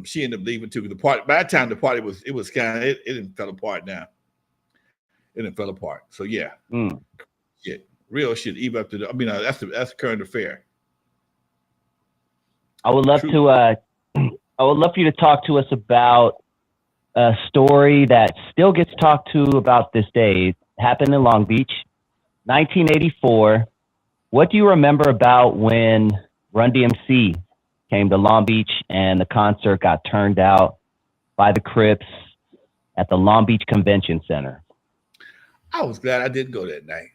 she ended up leaving too. The party, by that time, the party it didn't fell apart now. It didn't fell apart. So yeah, shit, real shit. Even up to that's current affair. I would love to. I would love for you to talk to us about a story that still gets talked to about this day. It happened in Long Beach, 1984. What do you remember about when Run DMC came to Long Beach and the concert got turned out by the Crips at the Long Beach Convention Center? I was glad I didn't go that night.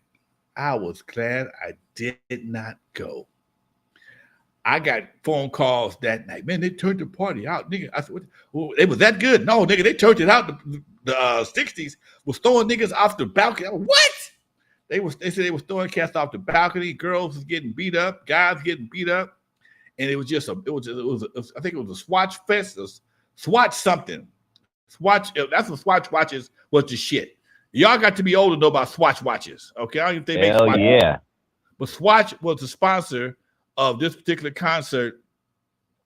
I was glad I did not go. I got phone calls that night. Man, they turned the party out, nigga. I said, it was that good? No, nigga, they turned it out. The 60s was throwing niggas off the balcony. What? They said they was throwing cats off the balcony. Girls was getting beat up. Guys getting beat up. And it was I think it was a Swatch Fest, a Swatch something. Swatch, that's what Swatch watches was the shit. Y'all got to be old to know about Swatch watches. Okay, I don't even think they make Swatch. Yeah. But Swatch was the sponsor of this particular concert.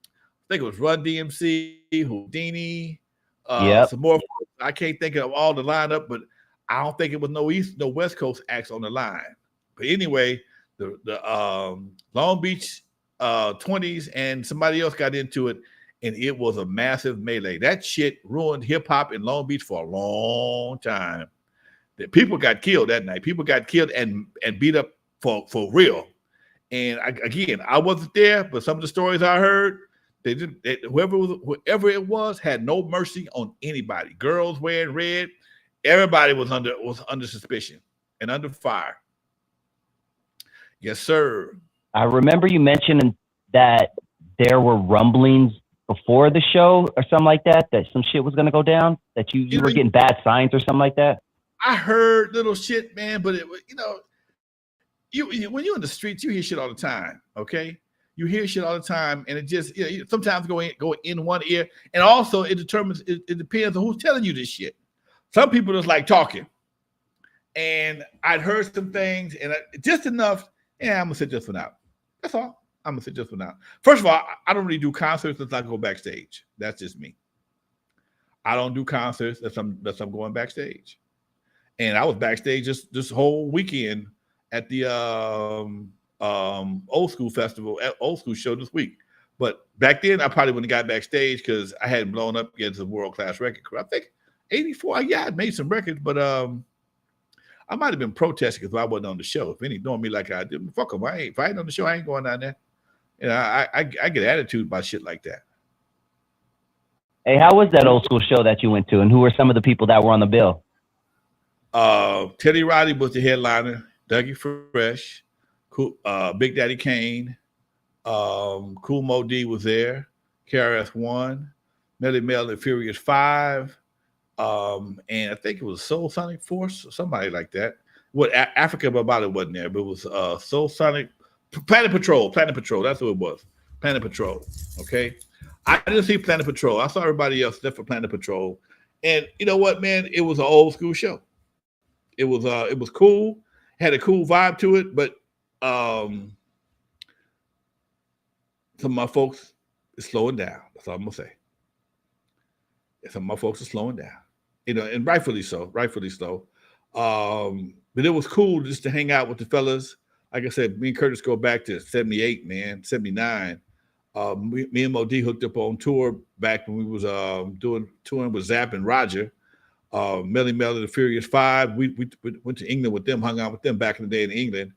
I think it was Run DMC, Houdini, some more. I can't think of all the lineup, but I don't think it was no West Coast acts on the line. But anyway, the Long Beach 20s and somebody else got into it, and it was a massive melee. That shit ruined hip hop in Long Beach for a long time. That people got killed that night. People got killed and beat up for real. And I wasn't there, but some of the stories I heard, whoever it was had no mercy on anybody. Girls wearing red, everybody was under suspicion and under fire. Yes, sir. I remember you mentioning that there were rumblings before the show or something like that some shit was going to go down, that you were getting bad signs or something like that. I heard little shit, man, but it was, when you're in the streets, you hear shit all the time, okay? You hear shit all the time, and it just, sometimes go in one ear, and also it depends on who's telling you this shit. Some people just like talking, and I'd heard some things, and just enough, I'm going to sit this one out. That's all. I'm going to sit this one out. First of all, I don't really do concerts unless I go backstage. That's just me. I don't do concerts unless I'm going backstage. And I was backstage this whole weekend at the old school festival, old school show this week. But back then, I probably wouldn't have got backstage because I hadn't blown up against a world-class record crew. I think 84, yeah, I made some records, but I might have been protesting because I wasn't on the show. If any knowing me like I did, fuck them. If I ain't on the show, I ain't going down there. You know, I get attitude about shit like that. Hey, how was that old school show that you went to, and who were some of the people that were on the bill? Teddy Riley was the headliner. Dougie Fresh, cool, Big Daddy Kane, Cool Mo D was there. KRS-One, Melly Mel and Furious 5, and I think it was Soul Sonic Force or somebody like that. What Africa Bambaataa wasn't there, but it was Soul Sonic Planet Patrol. That's who it was. Planet Patrol. Okay. I didn't see Planet Patrol. I saw everybody else except for Planet Patrol. And you know what, man? It was an old school show. It was cool, had a cool vibe to it, but some of my folks is slowing down. That's all I'm gonna say. Some of my folks are slowing down. You know, and rightfully so. But it was cool just to hang out with the fellas. Like I said, me and Curtis go back to 78, man, 79. Me and Mo D hooked up on tour back when we was touring with Zapp and Roger. Melly Mel and the Furious 5. We went to England with them, hung out with them back in the day in England.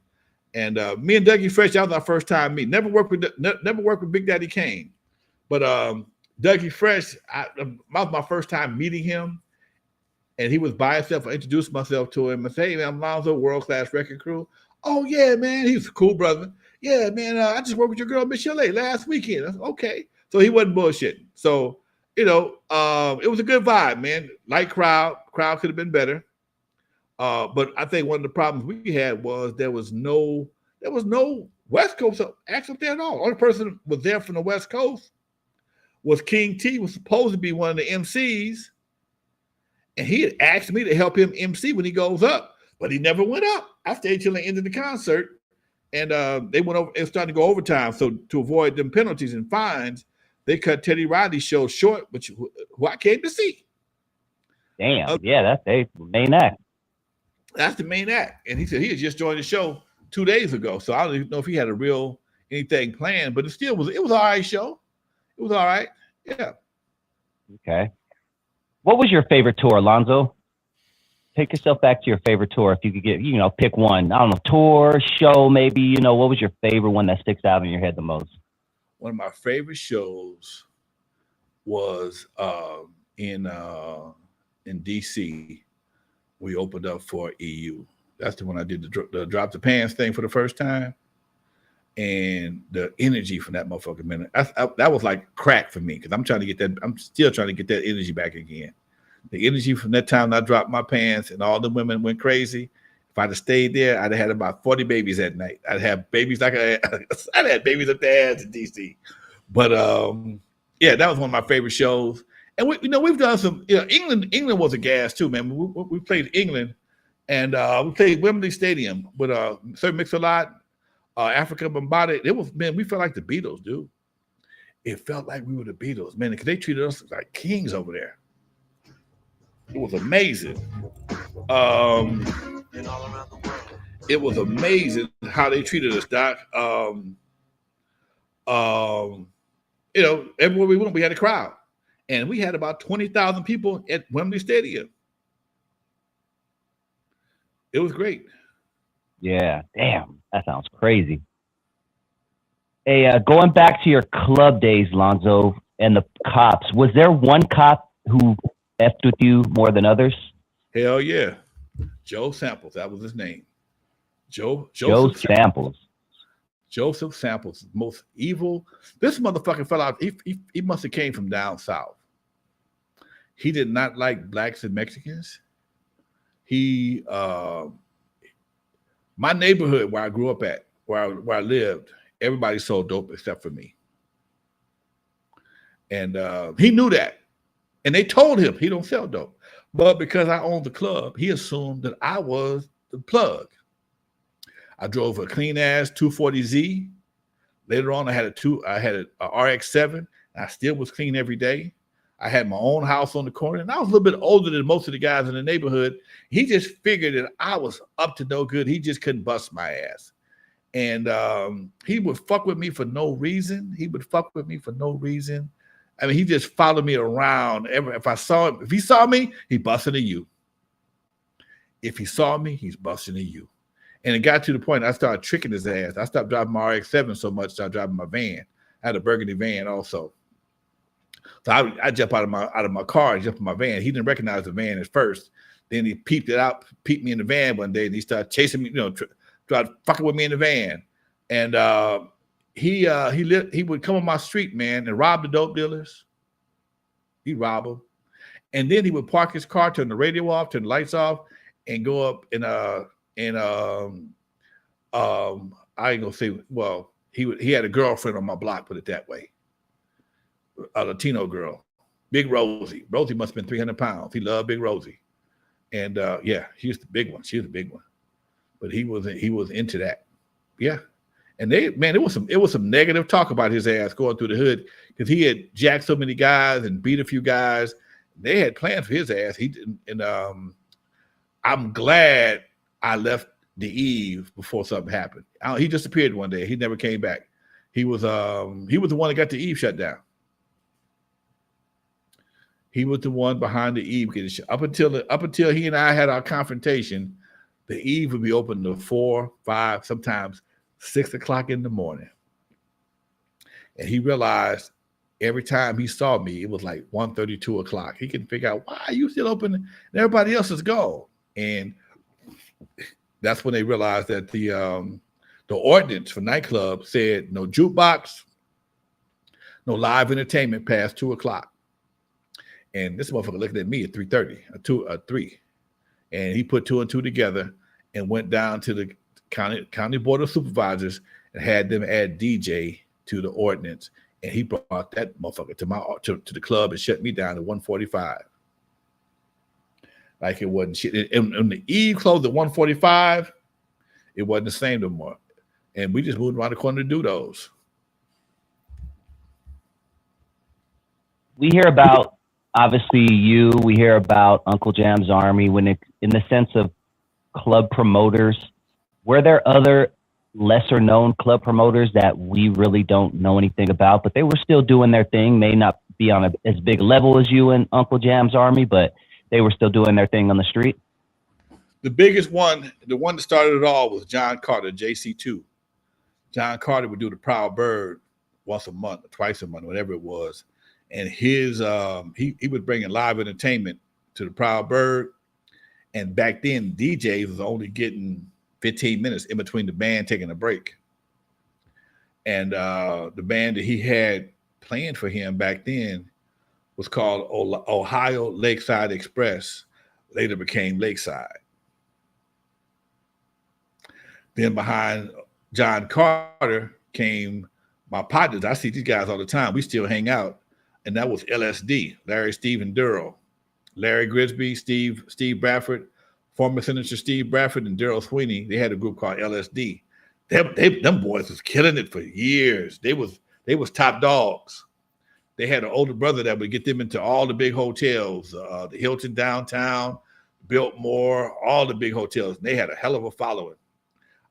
And me and Dougie Fresh, that was our first time meeting. Never worked with Big Daddy Kane. But Dougie Fresh, that was my first time meeting him. And he was by himself. I introduced myself to him and said, hey, man, I'm Lonzo, world-class record crew. Oh, yeah, man. He was a cool brother. Yeah, man, I just worked with your girl, Michelle A, last weekend. I said, okay. So he wasn't bullshitting. So, you know, it was a good vibe, man. Light crowd. Crowd could have been better. But I think one of the problems we had was there was no West Coast acts up there at all. Only person was there from the West Coast was King T, was supposed to be one of the MCs. And he had asked me to help him MC when he goes up, but he never went up. I stayed till the end of the concert, and they went over. It was starting to go overtime. So to avoid them penalties and fines, they cut Teddy Riley's show short, who I came to see. Damn, yeah, that's the main act. That's the main act. And he said he had just joined the show 2 days ago. So I don't even know if he had anything planned, but it was an all right show. It was all right. Yeah. Okay. What was your favorite tour, Lonzo? Take yourself back to your favorite tour. If you could pick one. I don't know, tour, show, maybe, what was your favorite one that sticks out in your head the most? One of my favorite shows was in DC. We opened up for EU. That's the one I did the drop the pants thing for the first time. And the energy from that motherfucker, man, that was like crack for me because I'm still trying to get that energy back again. The energy from that time I dropped my pants and all the women went crazy. If I'd have stayed there, I'd have had about 40 babies that night. I'd have babies like I'd had babies up their ass in DC. But yeah, that was one of my favorite shows. And we've done some. England was a gas too, man. We played England, and we played Wembley Stadium with Sir Mix-a-Lot. Africa Bambaataa, we felt like the Beatles, dude. It felt like we were the Beatles, man, because they treated us like kings over there. It was amazing. It was amazing how they treated us, Doc. Everywhere we went, we had a crowd, and we had about 20,000 people at Wembley Stadium. It was great. Yeah, damn, that sounds crazy. Hey, going back to your club days, Lonzo, and the cops, was there one cop who effed with you more than others? Hell yeah. Joe Samples, that was his name. Joe Samples. Joseph Samples, most evil. This motherfucker fell out. He must have came from down south. He did not like blacks and Mexicans. My neighborhood where I grew up at, where I lived, everybody sold dope except for me. And he knew that. And they told him he don't sell dope. But because I owned the club, he assumed that I was the plug. I drove a clean ass 240Z. Later on, I had a RX-7. And I still was clean every day. I had my own house on the corner, and I was a little bit older than most of the guys in the neighborhood. He just figured that I was up to no good. He just couldn't bust my ass. And he would fuck with me for no reason. He I mean, he just followed me around. If I saw him, if he saw me, he busted a U. If he saw me, he's busting a U. And it got to the point I started tricking his ass. I stopped driving my RX-7 so much, started driving my van. I had a burgundy van also. So I jump out of my car and jump in my van. He didn't recognize the van at first. Then he peeped me in the van one day, and he started chasing me, tried fucking with me in the van. And he would come on my street, man, and rob the dope dealers. He'd rob them. And then he would park his car, turn the radio off, turn the lights off, and go up I ain't gonna say, well, he had a girlfriend on my block, put it that way. A Latino girl, Big Rosie. Rosie must have been 300 pounds. He loved Big Rosie. And yeah, she was the big one. But he was into that. Yeah. And it was some negative talk about his ass going through the hood because he had jacked so many guys and beat a few guys. They had plans for his ass. He didn't, and I'm glad I left the Eve before something happened. He disappeared one day. He never came back. He was the one that got the Eve shut down. He was the one behind the Eve getting shut. Up until he and I had our confrontation, the Eve would be open to 4, 5, sometimes 6 o'clock in the morning. And he realized every time he saw me, it was like 1:30, 2 o'clock. He can figure out, why are you still open and everybody else is gone? And that's when they realized that the ordinance for nightclubs said no jukebox, no live entertainment past 2 o'clock. And this motherfucker looking at me at 3:30, 3. And he put 2 and 2 together and went down to the county board of supervisors and had them add DJ to the ordinance. And he brought that motherfucker to the club and shut me down at 1:45. Like it wasn't shit. And the Eve closed at 1:45, it wasn't the same no more. And we just moved around the corner to do those. We hear about, obviously, we hear about Uncle Jam's Army in the sense of club promoters. Were there other lesser known club promoters that we really don't know anything about, but they were still doing their thing, may not be on as big a level as you and Uncle Jam's Army, but they were still doing their thing on the street? The biggest one, the one that started it all, was John Carter, JC2. John Carter would do the Proud Bird once a month, or twice a month, whatever it was. And his he would bring in live entertainment to the Proud Bird. And back then, DJs was only getting 15 minutes in between the band taking a break. And the band that he had playing for him back then was called Ohio Lakeside Express, later became Lakeside. Then behind John Carter came my partners. I see these guys all the time. We still hang out. And that was LSD, Larry, Steve, and Daryl. Larry Grisby, Steve Bradford, former Senator Steve Bradford, and Daryl Sweeney. They had a group called LSD. Them boys was killing it for years. They was top dogs. They had an older brother that would get them into all the big hotels, the Hilton downtown, Biltmore, all the big hotels. And they had a hell of a following.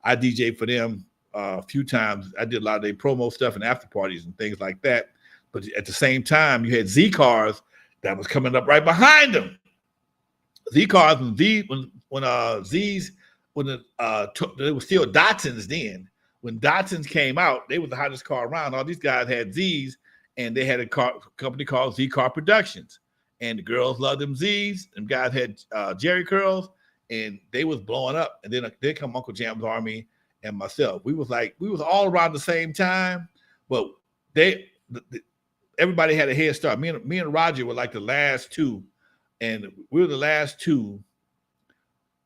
I DJed for them a few times. I did a lot of their promo stuff and after parties and things like that. But at the same time, you had Z cars that was coming up right behind them. Z cars when they were still Datsuns then. When Datsuns came out, they were the hottest car around. All these guys had Z's, and they had a company called Z Car Productions. And the girls loved them Z's. Them guys had Jerry curls, and they was blowing up. And then come Uncle Jam's Army and myself. We was all around the same time, but everybody had a head start. Me and Roger were like the last two, and we were the last two,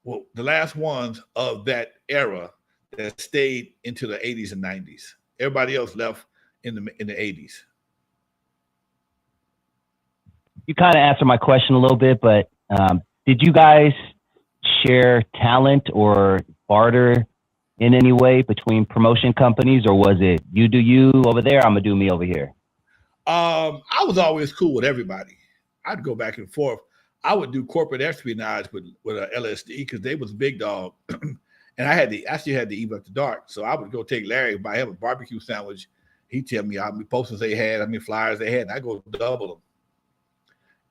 well, the last ones of that era that stayed into the 80s and 90s. Everybody else left in the 80s. You kind of answered my question a little bit, but did you guys share talent or barter in any way between promotion companies, or was it you do you over there, I'm gonna do me over here? I was always cool with everybody. I'd go back and forth. I would do corporate espionage with LSD because they was big dog. And I still had to Eve After Dark. So I would go take Larry, buy him a barbecue sandwich. He'd tell me how many posters they had, how many flyers they had, and I go double them.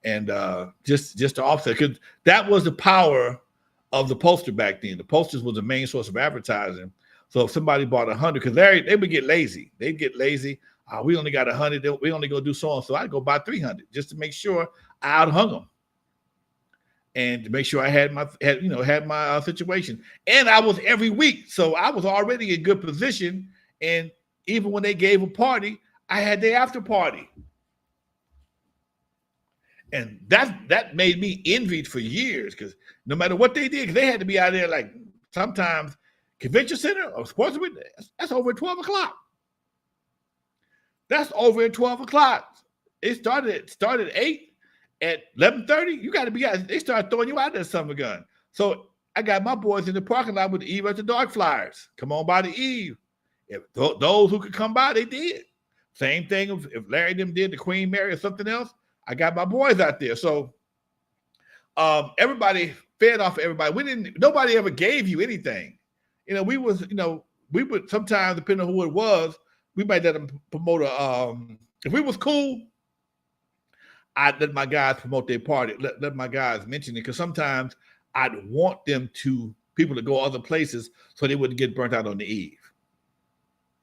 And just to offset, because that was the power of the poster back then. The posters was the main source of advertising. So if somebody bought 100, because Larry, they would get lazy. They'd get lazy. We only got 100. We only go do so and so. I'd go buy 300 just to make sure I outhung them, and to make sure I had my situation. And I was every week, so I was already in good position. And even when they gave a party, I had their after party. And that made me envied for years, because no matter what they did, they had to be out there, like sometimes convention center or sports event, that's over at 12 o'clock. That's over at 12 o'clock. It started at 8. At 11:30, you got to be out. They start throwing you out there summer gun. So I got my boys in the parking lot with the Eve After Dark flyers. Come on by the Eve. If those who could come by, they did. Same thing if Larry them did the Queen Mary or something else. I got my boys out there. So everybody fed off of everybody. Nobody ever gave you anything. We would sometimes, depending on who it was, we might let them promote if we was cool, I'd let my guys promote their party, let my guys mention it, because sometimes I'd want people to go other places so they wouldn't get burnt out on the Eve.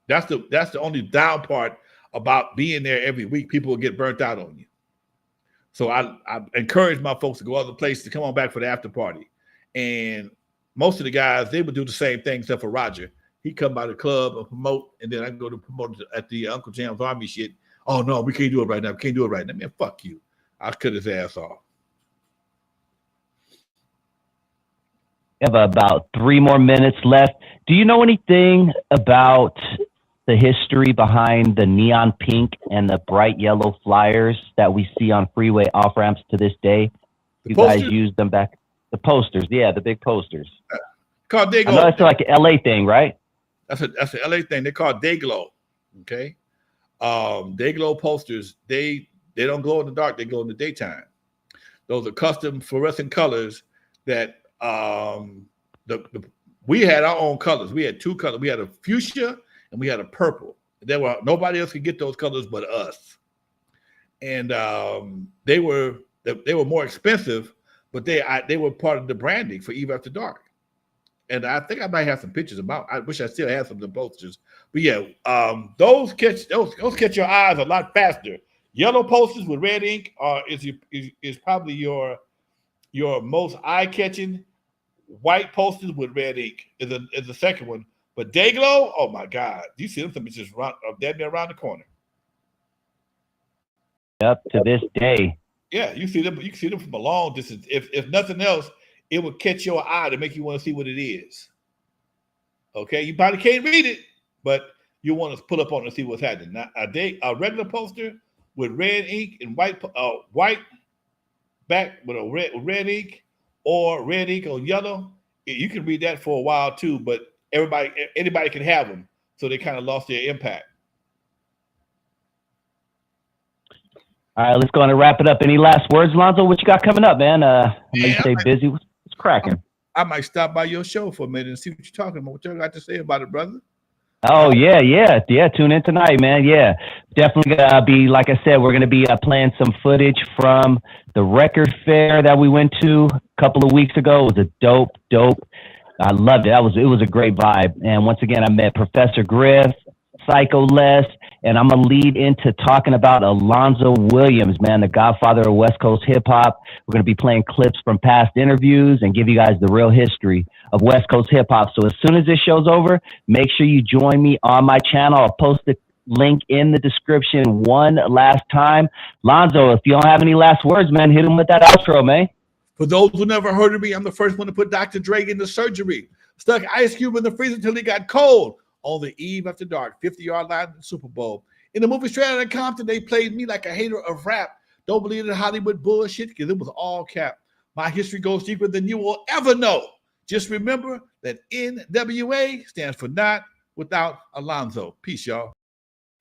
That's the only down part about being there every week. People will get burnt out on you. So I encourage my folks to go other places, to come on back for the after party. And most of the guys, they would do the same thing except for Roger. He'd come by the club and promote, and then I go to promote at the Uncle Jam's Army shit. Oh, no, we can't do it right now. We can't do it right now. Man, fuck you. I cut his ass off. We have about 3 more minutes left. Do you know anything about the history behind the neon pink and the bright yellow flyers that we see on freeway off-ramps to this day? You guys used them back? The posters, yeah, the big posters. Called Dayglow. I know that's like an LA thing, right? That's an LA thing. They're called Dayglow. Okay. Dayglow posters, they don't glow in the dark, they glow in the daytime. Those are custom fluorescent colors that we had our own colors. We had 2 colors. We had a fuchsia and we had a purple. Nobody else could get those colors but us. And they were more expensive, but they were part of the branding for Eve After Dark. And I think I might have some pictures about. I wish I still had some of the posters. But yeah, those catch your eyes a lot faster. Yellow posters with red ink is probably your most eye-catching. White posters with red ink is the second one. But Dayglow, oh my God, you see them just damn near around the corner. Yep, to this day. Yeah, you see them. You can see them from a long distance. If nothing else, it will catch your eye to make you want to see what it is. Okay, you probably can't read it, but you want to pull up on it and see what's happening. Now, a regular poster with red ink and white back with a red ink, or red ink on yellow, you can read that for a while too. But anybody can have them, so they kind of lost their impact. All right, let's go on and wrap it up. Any last words, Lonzo? What you got coming up, man? You stay busy. What's cracking? I might stop by your show for a minute and see what you're talking about. What you got to say about it, brother? Oh, yeah. Tune in tonight, man. Yeah, definitely gonna be, like I said, we're gonna be playing some footage from the record fair that we went to a couple of weeks ago. It was a dope. I loved it. It was a great vibe. And once again, I met Professor Griff, Psycho Les, and I'm going to lead into talking about Alonzo Williams, man, the godfather of West Coast hip hop. We're going to be playing clips from past interviews and give you guys the real history of West Coast hip hop. So as soon as this show's over, make sure you join me on my channel. I'll post the link in the description one last time. Lonzo, if you don't have any last words, man, hit him with that outro, man. For those who never heard of me, I'm the first one to put Dr. Dre in the surgery. Stuck Ice Cube in the freezer until he got cold. On the Eve After Dark, 50-yard line in the Super Bowl. In the movie Straight Outta Compton, they played me like a hater of rap. Don't believe in Hollywood bullshit, because it was all cap. My history goes deeper than you will ever know. Just remember that NWA stands for Not Without Alonzo. Peace, y'all.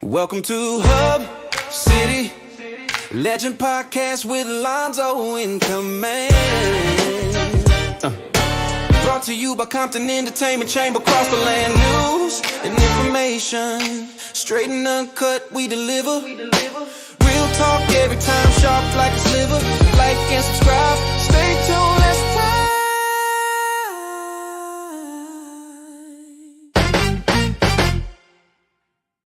Welcome to Hub City Legend Podcast with Lonzo in command. Brought to you by Compton Entertainment Chamber, across the land. News and information, straight and uncut, we deliver. Real talk every time, sharp like a sliver. Like and subscribe, stay tuned.